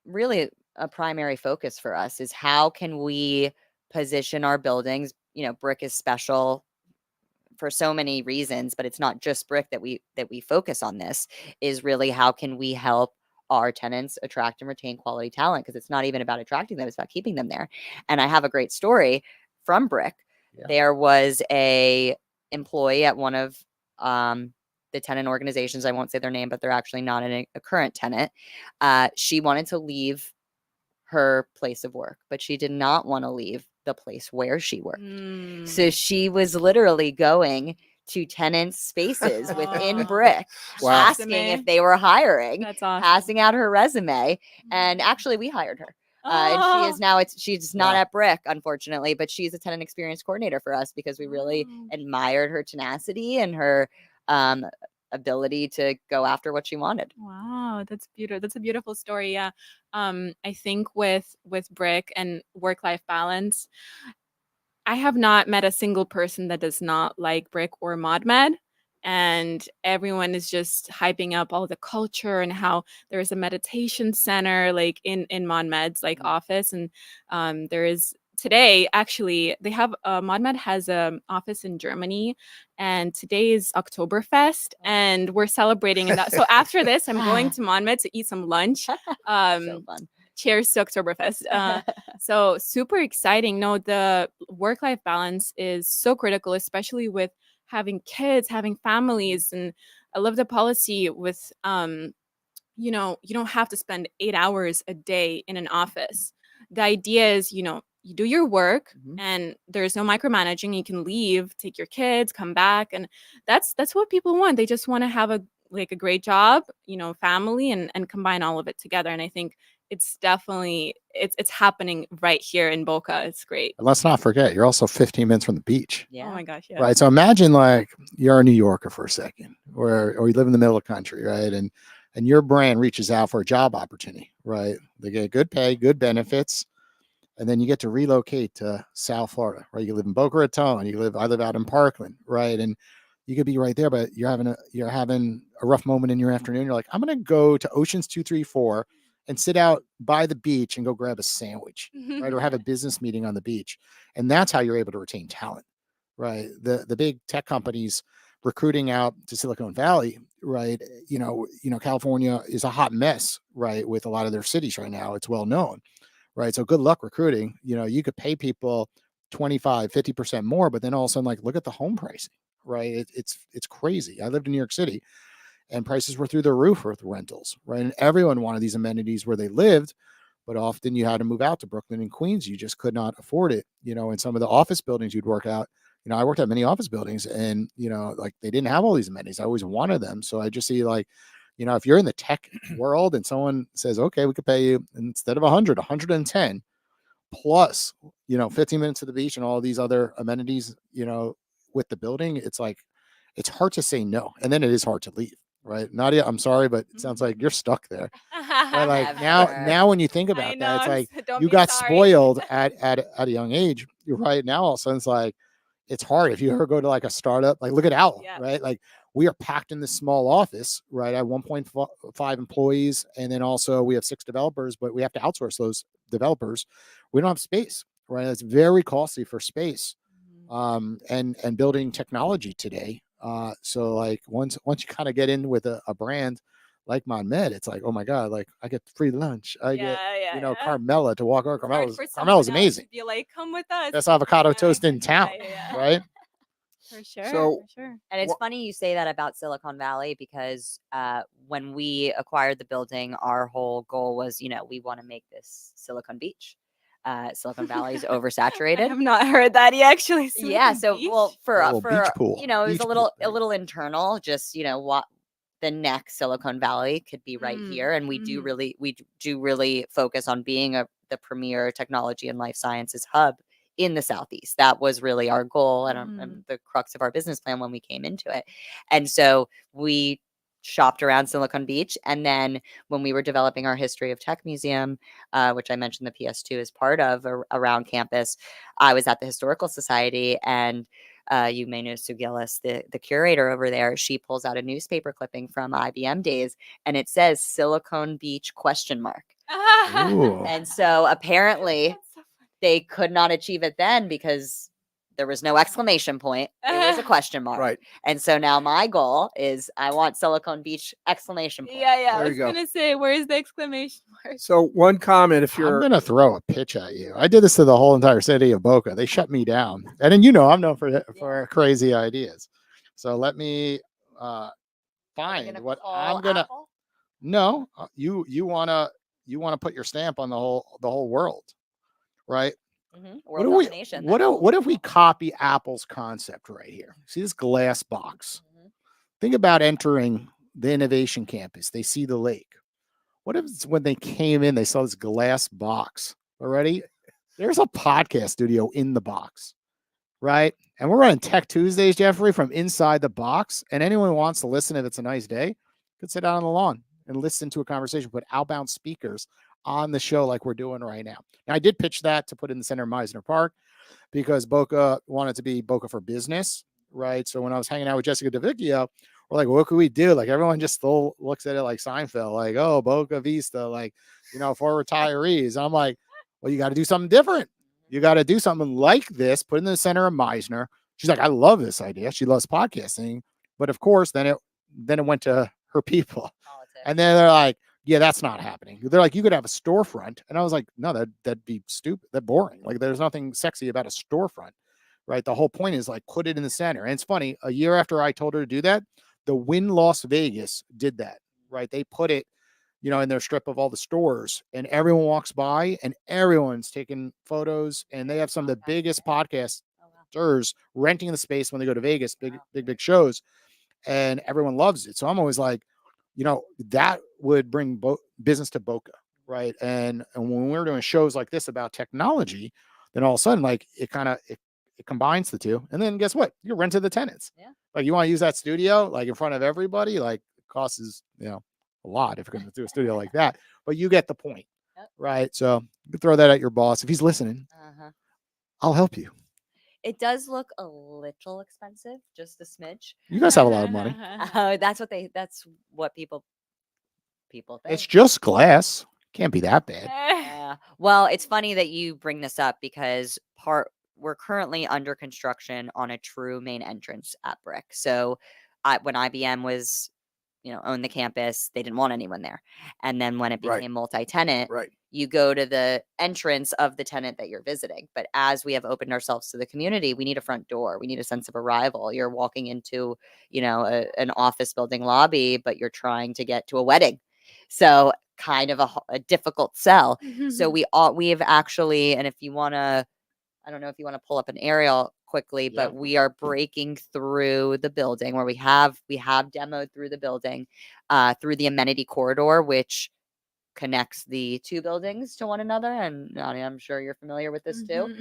really a primary focus for us, is how can we position our buildings. Brick is special for so many reasons, but it's not just Brick that we focus on. This is really how can we help our tenants attract and retain quality talent, because it's not even about attracting them, it's about keeping them there. And I have a great story from Brick. Yeah. There was a employee at one of the tenant organizations. I won't say their name, but they're actually not a current tenant. She wanted to leave her place of work, but she did not want to leave the place where she worked. So she was literally going to tenants' spaces within Oh. Brick, Wow. asking if they were hiring, That's awesome. passing out her resume, and actually we hired her. And she is now, she's not Wow. at Brick, unfortunately, but she's a tenant experience coordinator for us, because we really admired her tenacity and her ability to go after what she wanted. Wow, that's beautiful. That's a beautiful story. Yeah. I think with Brick and work-life balance, I have not met a single person that does not like Brick or ModMed. And everyone is just hyping up all the culture and how there's a meditation center like in ModMed's like office. And there is today, actually, they have ModMed has an office in Germany, and today is Oktoberfest, and we're celebrating in that. So after this, I'm going to ModMed to eat some lunch. So fun. Cheers to Oktoberfest. So super exciting. No, the work-life balance is so critical, especially with having kids, having families. And I love the policy with, you don't have to spend 8 hours a day in an office. The idea is, you do your work and there's no micromanaging. You can leave, take your kids, come back. And that's what people want. They just want to have a great job, family, and combine all of it together. And I think it's definitely it's happening right here in Boca. It's great. And let's not forget, you're also 15 minutes from the beach. Yeah. Oh my gosh, yeah. Right. So imagine like you're a New Yorker for a second, or you live in the middle of the country, right? And your brand reaches out for a job opportunity, right? They get good pay, good benefits, and then you get to relocate to South Florida, right? You live in Boca Raton, I live out in Parkland, right? And you could be right there, but you're having a rough moment in your afternoon. You're like, I'm gonna go to Oceans 234 and sit out by the beach and go grab a sandwich, right? Or have a business meeting on the beach. And that's how you're able to retain talent, right? The big tech companies recruiting out to Silicon Valley, right? California is a hot mess, right? With a lot of their cities right now, it's well known, right? So good luck recruiting. You could pay people 25, 50% more, but then all of a sudden, like, look at the home pricing, right? It's crazy. I lived in New York City, and prices were through the roof with rentals, right? And everyone wanted these amenities where they lived, but often you had to move out to Brooklyn and Queens. You just could not afford it. In some of the office buildings you'd work out, I worked at many office buildings, and, like, they didn't have all these amenities. I always wanted them. So I just see, like, if you're in the tech world and someone says, okay, we could pay you instead of 110 plus, 15 minutes to the beach and all these other amenities, with the building, it's like, it's hard to say no. And then it is hard to leave. right? Nadia, I'm sorry, but it sounds like you're stuck there. Right? Like Never. now when you think I about know, that, it's like don't you be got sorry. spoiled at a young age. You're right now. All of a sudden, it's like it's hard if you ever go to like a startup. Like look at Owwll, Yeah. right? Like we are packed in this small office, right? At 1.5 employees, and then also we have 6 developers, but we have to outsource those developers. We don't have space, right? It's very costly for space, and building technology today. So like once you kind of get in with a brand like Monmed, it's like, oh my God, like I get free lunch. I get, Yeah. Carmela to walk over. It's hard Carmela's for Carmela's someone else amazing. to be like, come with us. Best avocado Yeah, toast in exactly. town, Yeah. right? For sure. So- for sure. And it's Wha- funny you say that about Silicon Valley because when we acquired the building, our whole goal was, we want to make this Silicon Beach. Silicon Valley is I oversaturated. have not heard that. Yeah, actually. Yeah. Silicon So, Beach? well, A little for beach pool. it was Beach a little pool. internal. Just what the next Silicon Valley could be right here, and we do really focus on being the premier technology and life sciences hub in the Southeast. That was really our goal and the crux of our business plan when we came into it. And so we shopped around Silicon Beach. And then when we were developing our History of Tech Museum, which I mentioned the PS2 is part of around campus, I was at the Historical Society, and you may know Sue Gillis, the curator over there. She pulls out a newspaper clipping from IBM days, and it says Silicon Beach ? Ooh. And so apparently That's so funny. they could not achieve it then because there was no exclamation point. It was a question mark. Right. And so now my goal is I want Silicon Beach ! Point. Yeah. I There was you go. gonna say, where's the exclamation mark? So one comment, if I'm you're gonna throw a pitch at you. I did this to the whole entire city of Boca. They shut me down, and then I'm known for crazy ideas. So let me find what I'm gonna. Apple? No, you wanna put your stamp on the whole world, right? World domination. What if we copy Apple's concept right here? See this glass box? Think about entering the innovation campus. They see the lake. What if it's when they came in, they saw this glass box already? There's a podcast studio in the box, right? And we're running Tech Tuesdays, Jeffrey, from inside the box. And anyone who wants to listen, if it's a nice day, could sit out on the lawn and listen to a conversation, put outbound speakers on the show like we're doing right now. Now, I did pitch that to put in the center of Meisner Park because Boca wanted to be Boca for business, right? So when I was hanging out with Jessica DeVicchio, we're like, what could we do? Like everyone just still looks at it like Seinfeld, like, oh, Boca Vista, like, for retirees. I'm like, well, you got to do something different. You got to do something like this, put in the center of Meisner. She's like, I love this idea. She loves podcasting. But of course, then it went to her people. Politics. And then they're like, yeah, that's not happening. They're like, you could have a storefront. And I was like, no, that'd be stupid. That's boring. Like there's nothing sexy about a storefront, right? The whole point is like, put it in the center. And it's funny, a year after I told her to do that, the Wynn Las Vegas did that, right? They put it, in their strip of all the stores, and everyone walks by and everyone's taking photos, and they have some of the biggest podcasters renting the space when they go to Vegas, big shows, and everyone loves it. So I'm always like, that would bring business to Boca, right? And when we're doing shows like this about technology, then all of a sudden, like it combines the two, and then guess what? You're renting the tenants. Yeah. Like you want to use that studio, like in front of everybody, like it costs a lot if you're going to do a studio like that, but you get the point, right? So you can throw that at your boss if he's listening. I'll help you. It does look a little expensive, just a smidge. You guys have a lot of money. That's what people think. It's just glass. Can't be that bad. Yeah. Well, it's funny that you bring this up because we're currently under construction on a true main entrance at Brick. So when IBM was, owned the campus, they didn't want anyone there. And then when it became multi-tenant, you go to the entrance of the tenant that you're visiting. But as we have opened ourselves to the community, we need a front door. We need a sense of arrival. You're walking into, an office building lobby, but you're trying to get to a wedding. So kind of a difficult sell. So we have actually, and if you want to, I don't know if you want to pull up an aerial quickly, but we are breaking through the building where we have demoed through the building, through the amenity corridor, which connects the two buildings to one another. And Nadia, I'm sure you're familiar with this too.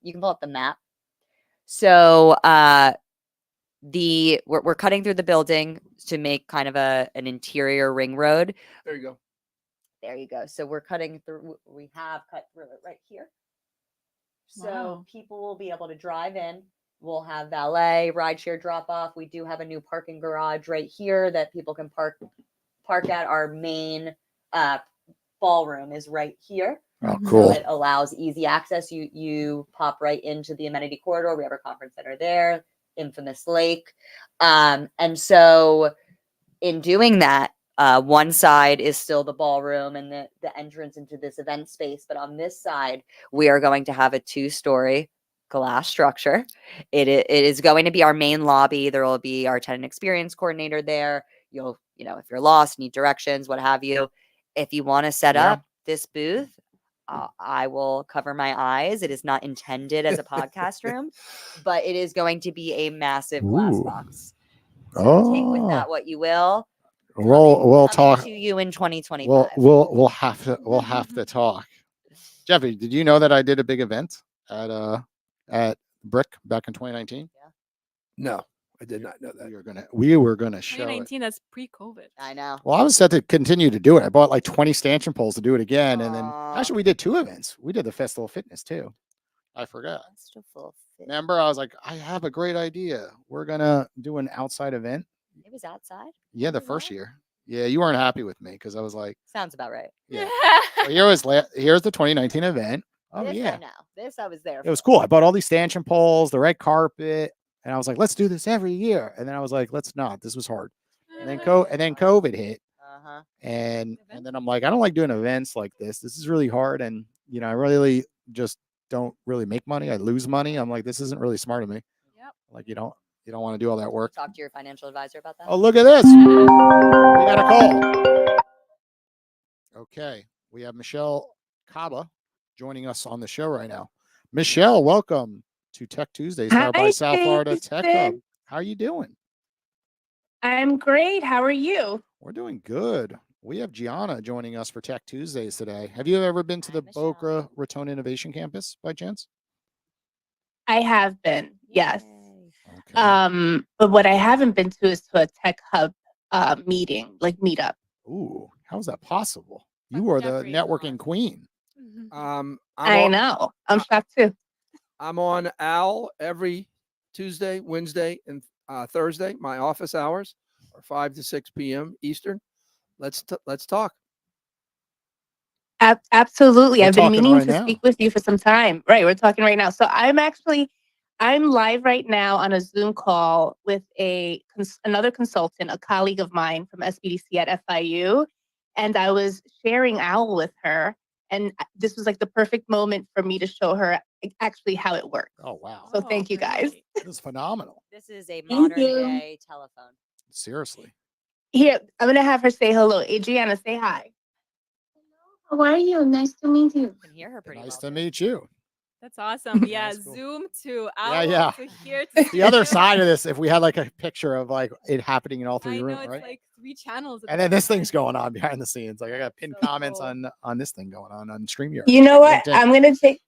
You can pull up the map. So we're cutting through the building to make kind of an interior ring road. There you go. There you go. So we're cutting through. We have cut through it right here. So Wow. people will be able to drive in. We'll have valet, rideshare drop off. We do have a new parking garage right here that people can park at. Our main ballroom is right here. Oh, Mhm. cool. So it allows easy access. You pop right into the amenity corridor. We have our conference center there, infamous lake. And so in doing that, one side is still the ballroom and the entrance into this event space. But on this side, we are going to have a 2-story glass structure. It is going to be our main lobby. There will be our tenant experience coordinator there. If you're lost, need directions, what have you. If you want to set Yeah. up this booth, I will cover my eyes. It is not intended as a podcast room, but it is going to be a massive glass Ooh. box. So take with Oh. that what you will. We'll Coming talk. to you in 2025. We'll have to talk. Jeffy, did you know that I did a big event at Brick back in 2019? No, I did not know that. We were gonna show it. 2019, that's pre-COVID. I know. Well, I was set to continue to do it. I bought like 20 stanchion poles to do it again, and then Aw. actually we did 2 events. We did the Festival of Fitness too. I forgot. Festival Fit. Remember, I was like, I have a great idea. We're gonna do an outside event. It was outside. Yeah, the Was first that? year. Yeah, you weren't happy with me because I was like, Sounds about right. yeah. So here's the 2019 event. Oh This yeah, I know. This I was there. it was for. cool. I bought all these stanchion poles, the red carpet, and I was like, let's do this every year. And then I was like, let's not. This was hard. And then COVID hit, Uh-huh. and then I'm like, I don't like doing events like this. This is really hard, and I really just don't really make money. I lose money. I'm like, this isn't really smart of me. Yep. Like, you don't want to do all that work. Talk to your financial advisor about that. Oh, look at this. We got a call. Okay. We have Michelle Caba joining us on the show right now. Michelle, welcome to Tech Tuesdays powered by Hi, South Florida Tech Hub. Jason. How are you doing? I'm great. How are you? We're doing good. We have Giana joining us for Tech Tuesdays today. Have you ever been to Hi, the Michelle. Boca Raton Innovation Campus by chance? I have been, yes. Yay. Okay. But what I haven't been to is to a Tech Hub meeting, like meetup. Ooh, how is that possible? You But are the Jeffrey is networking on. queen. I know. I'm shocked too. I'm on Owwll every Tuesday, Wednesday, and Thursday. My office hours are 5 to 6 p.m. Eastern. Let's talk. Absolutely. We're I've been talking meaning right to now. speak with you for some time. Right. We're talking right now. So I'm live right now on a Zoom call with another consultant, a colleague of mine from SBDC at FIU. And I was sharing Owwll with her. And this was like the perfect moment for me to show her actually how it works. Oh, wow. So thank you, guys. great. That is phenomenal. This is a Thank modern you. day telephone. Seriously. Here, I'm going to have her say hello. Adriana, say hi. How are you? Nice to meet you. You can hear her pretty Nice well. to too. meet you. That's awesome. Yeah, That's cool. Zoom to Yeah, Owwll yeah. to here to The other Zoom. side of this, if we had like a picture of like it happening in all I three know rooms, it's right? like 3 channels. at And the then this same thing's time. going on behind the scenes. Like I got pinned So comments cool. on this thing going on StreamYard. You know what? LinkedIn.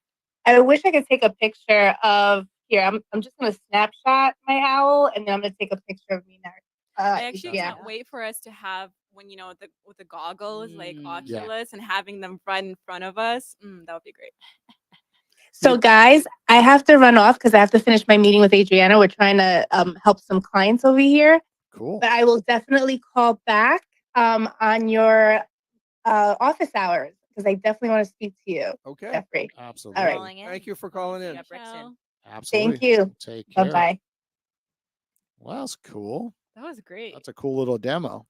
I wish I could take a picture of here. I'm just gonna snapshot my Owwll and then I'm gonna take a picture of me now. I actually yeah. can't wait for us to have when with the goggles like Mm, yeah. Oculus and having them right in front of us. That would be great. So guys, I have to run off because I have to finish my meeting with Adriana. We're trying to help some clients over here. Cool. But I will definitely call back on your office hours because I definitely want to speak to you, Okay. Jeffrey. Absolutely. All right. Calling in. Thank you for calling in. Yeah, Brixton. Absolutely. Thank you. Take Bye care. bye. Well, that's cool. That was great. That's a cool little demo.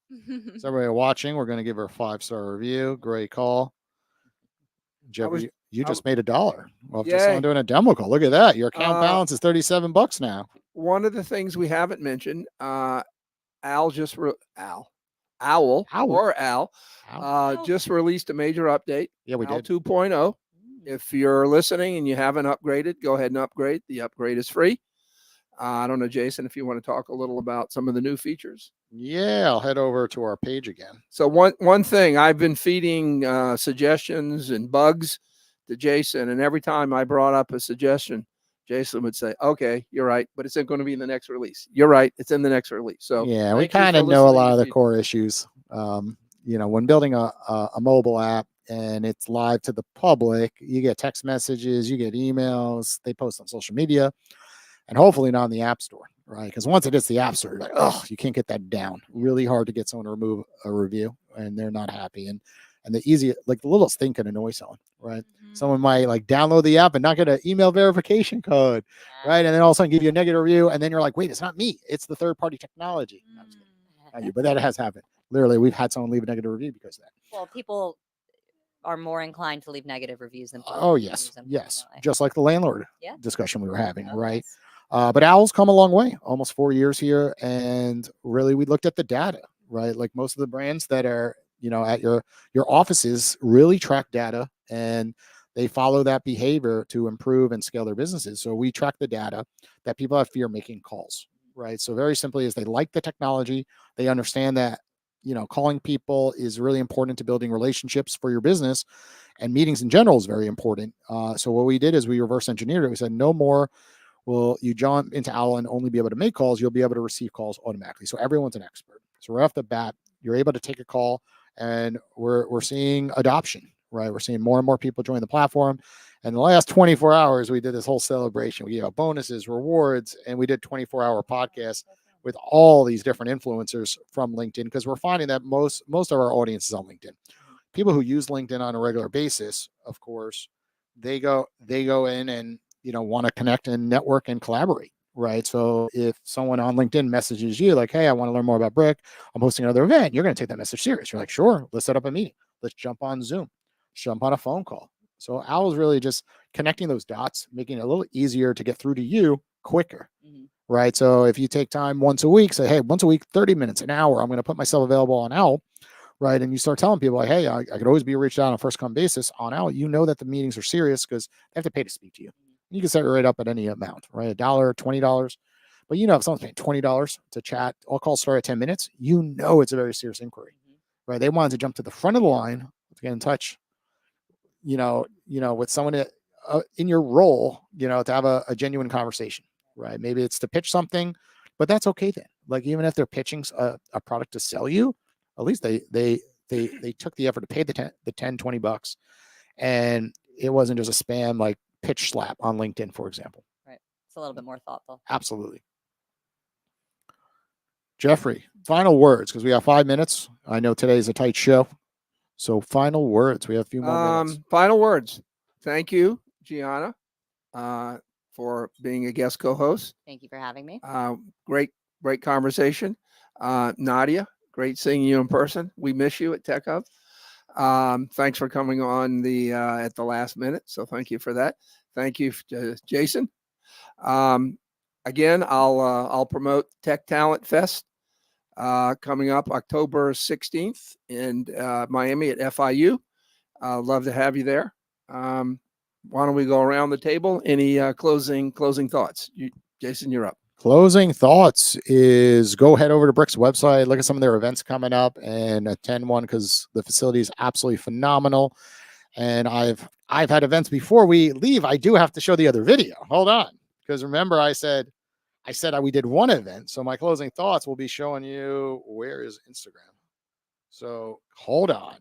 So everybody watching, we're going to give her a 5-star review. Great call. Jeffrey, you just made $1. Well, just Yay. on doing a demo call. Look at that. Your account Uh, balance is $37 now. One of the things we haven't mentioned, Owwll Owl. or Al Ow. just released a major update. Yeah, we Owwll did. 2.0. If you're listening and you haven't upgraded, go ahead and upgrade. The upgrade is free. I don't know, Jason, if you want to talk a little about some of the new features. Yeah, I'll head over to our page again. So one thing, I've been feeding suggestions and bugs to Jason, and every time I brought up a suggestion, Jason would say, okay, you're right, but it's going to be in the next release. You're right, it's in the next release. So yeah, we thank you kind for of know a listening lot to of the feedback. core issues. When building a mobile app and it's live to the public, you get text messages, you get emails, they post on social media, and hopefully not in the app store, right? Because once it hits the app store, you're like, oh, you can't get that down. Really hard to get someone to remove a review, and they're not happy. And the easy, like the littlest thing can annoy someone, right? Someone might like download the app and not get an email verification code, right? And then all of a sudden give you a negative review, and then you're like, wait, it's not me, it's the third party technology. No, I'm just kidding. Not you, but that has happened. Literally, we've had someone leave a negative review because of that. Well, people are more inclined to leave negative reviews than Oh positive yes, reviews, yes, unfortunately. just like the landlord Yeah. discussion we were having, Oh, right? yes. But Owl's come a long way, almost 4 years here, and really we looked at the data, right? Like most of the brands that are, at your offices really track data, and they follow that behavior to improve and scale their businesses. So we track the data that people have fear making calls, right? So very simply is they like the technology, they understand that calling people is really important to building relationships for your business, and meetings in general is very important. So what we did is we reverse engineered it. We said no more will you jump into Owwll and only be able to make calls. You'll be able to receive calls automatically. So everyone's an expert. So right off the bat, you're able to take a call, and we're seeing adoption, right? We're seeing more and more people join the platform. And the last 24 hours, we did this whole celebration. We gave out bonuses, rewards, and we did 24-hour podcasts with all these different influencers from LinkedIn, because we're finding that most of our audience is on LinkedIn. People who use LinkedIn on a regular basis, of course, they go in and want to connect and network and collaborate, right? So if someone on LinkedIn messages you like, hey, I want to learn more about Brick, I'm hosting another event, you're going to take that message serious. You're like, sure, let's set up a meeting, let's jump on Zoom, jump on a phone call. So Owl's really just connecting those dots, making it a little easier to get through to you quicker. Right. So if you take time once a week, say, hey, once a week, 30 minutes, an hour, I'm going to put myself available on Owwll. Right. And you start telling people like, hey, I could always be reached out on a first come basis on Owwll. That the meetings are serious because they have to pay to speak to you. You can set it right up at any amount, right? $1, $20. But if someone's paying $20 to chat, all calls start at 10 minutes, it's a very serious inquiry, right? They wanted to jump to the front of the line to get in touch, with someone in your role, to have a genuine conversation, right? Maybe it's to pitch something, but that's okay then. Like even if they're pitching a product to sell you, at least they took the effort to pay the 10, $20, and it wasn't just a spam like pitch slap on LinkedIn, for example. Right. It's a little bit more thoughtful. Absolutely. Jeffrey, final words, because we have 5 minutes. I know today's a tight show. So final words. We have a few more minutes. Final words. Thank you, Giana, for being a guest co-host. Thank you for having me. Great conversation. Nadia, great seeing you in person. We miss you at Tech Hub. Thanks for coming on at the last minute. So thank you for that. Thank you, Jason. Again, I'll promote Tech Talent Fest coming up October 16th in Miami at FIU. Love to have you there. Why don't we go around the table? Any closing thoughts? Jason, you're up. Closing thoughts is go head over to Brick's website, look at some of their events coming up, and attend one because the facility is absolutely phenomenal. And I've had events before we leave. I do have to show the other video. Hold on, because remember I said we did one event. So my closing thoughts will be showing you where is Instagram. So hold on.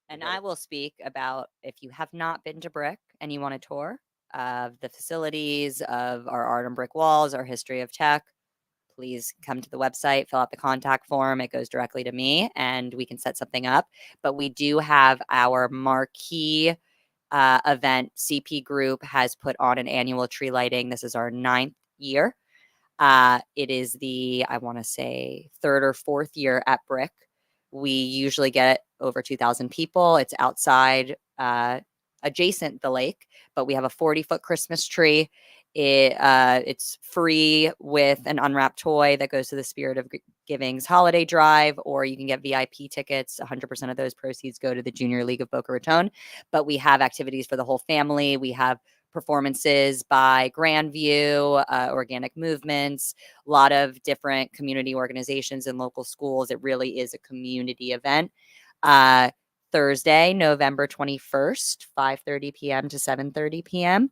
And I will speak about if you have not been to Brick and you want a tour of the facilities, of our art on brick walls, our history of tech, please come to the website, fill out the contact form. It goes directly to me and we can set something up. But we do have our marquee event. CP Group has put on an annual tree lighting. This is our 9th year. It is the, I want to say, 3rd or 4th year at Brick. We usually get over 2,000 people. It's outside, adjacent the lake, but we have a 40-foot Christmas tree. It's free with an unwrapped toy that goes to the Spirit of Giving's holiday drive, or you can get VIP tickets. 100% of those proceeds go to the Junior League of Boca Raton. But we have activities for the whole family. We have performances by Grandview, Organic Movements, a lot of different community organizations and local schools. It really is a community event. Thursday, November 21st, 5:30 p.m. to 7:30 p.m.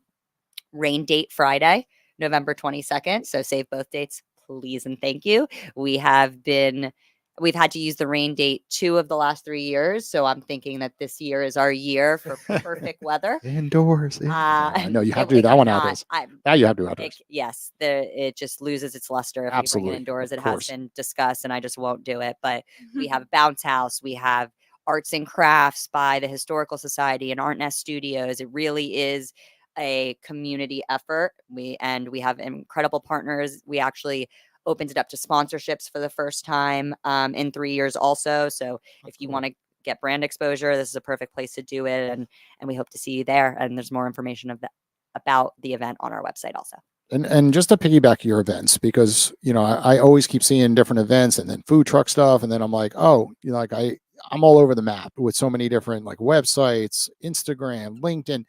rain date Friday, November 22nd. So save both dates, please and thank you. We've had to use the rain date 2 of the last 3 years. So I'm thinking that this year is our year for perfect weather. Indoors. No, you have to do it that one cannot- outdoors. I'm- Now you have to do outdoors. Yes, it just loses its luster if we Absolutely, bring it indoors. of It has course. been discussed, and I just won't do it. But we have a bounce house, we have arts and crafts by the Historical Society and Art Nest Studios. It really is a community effort. We have incredible partners. We actually opened it up to sponsorships for the first time in 3 years also. So if you want to get brand exposure, this is a perfect place to do it. And we hope to see you there. And there's more information about the event on our website also. And just to piggyback your events, because I always keep seeing different events and then food truck stuff, and then I'm like, oh, like I'm all over the map with so many different like websites, Instagram, LinkedIn.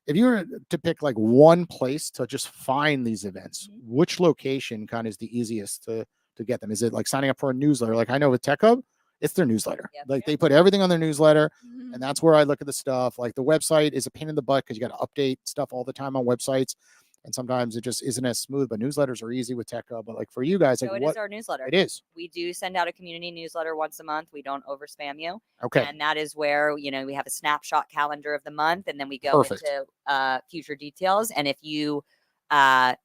If you were to pick like one place to just find these events, which location kind of is the easiest to get them? Is it like signing up for a newsletter? Like I know with Tech Hub, it's their newsletter. Yep. Like they put everything on their newsletter, and that's where I look at the stuff. Like the website is a pain in the butt because you got to update stuff all the time on websites, and sometimes it just isn't as smooth. But newsletters are easy with Tech Hub. But like for you guys, like So it is our newsletter. It is. We do send out a community newsletter once a month. We don't over spam you. Okay. And that is where, we have a snapshot calendar of the month, and then we go into future details. And if you have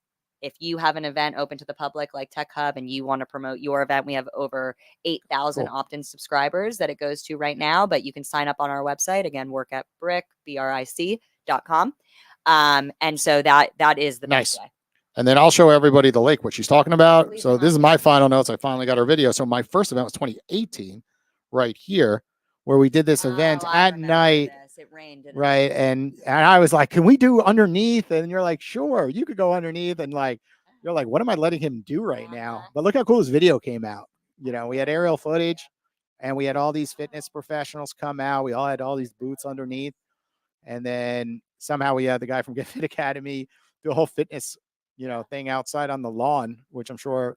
an event open to the public like Tech Hub and you want to promote your event, we have over 8,000 opt-in subscribers that it goes to right now, but you can sign up on our website. Again, work at bric.com. And so that is the Nice. best way. And then I'll show everybody the link, what she's talking about. Please So do. this is my final notes. I finally got our video. So my first event was 2018 right here, where we did this event I at remember night. this. It rained. Didn't it? Right. And I was like, can we do underneath? And you're like, sure, you could go underneath. And like, you're like, what am I letting him do right now? But look how cool this video came out. We had aerial footage and we had all these fitness professionals come out. We all had all these boots underneath. And then somehow we had the guy from Get Fit Academy do a whole fitness, thing outside on the lawn, which I'm sure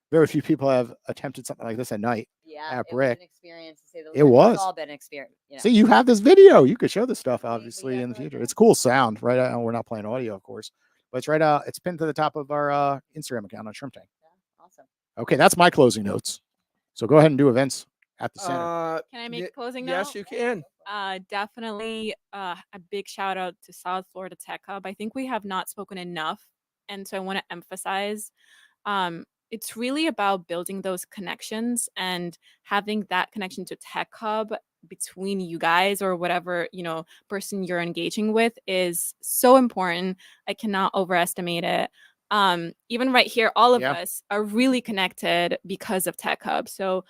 very few people have attempted something like this at night. Yeah, at it was Brick. an experience to say the It least. was. It's all been an experience. See, you have this video. You could show this stuff, We obviously, in the definitely future. can. It's cool sound, right? We're not playing audio, of course, but it's right out. It's pinned to the top of our Instagram account on Shrimp Tank. Yeah, awesome. Okay, that's my closing notes. So go ahead and do events at the center. Can I make a closing note? Yes, you can. Definitely a big shout out to South Florida Tech Hub. I think we have not spoken enough. And so I want to emphasize it's really about building those connections and having that connection to Tech Hub between you guys or whatever, person you're engaging with is so important. I cannot overestimate it. Even right here, all of us are really connected because of Tech Hub. So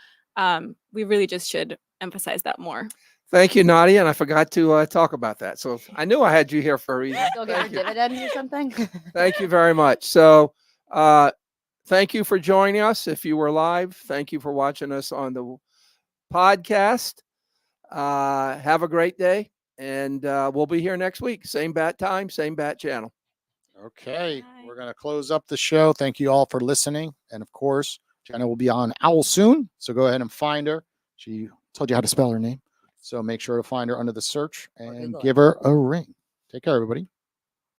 we really just should emphasize that more. Thank you, Nadia. And I forgot to talk about that. So I knew I had you here for a reason. Still get your dividends or something? Thank you very much. So thank you for joining us. If you were live, thank you for watching us on the podcast. Have a great day. And we'll be here next week. Same bat time, same bat channel. Okay, Bye. we're going to close up the show. Thank you all for listening. And of course, Giana will be on Owwll soon. So go ahead and find her. She told you how to spell her name. So make sure to find her under the search and Google it. give her a ring. Take care, everybody.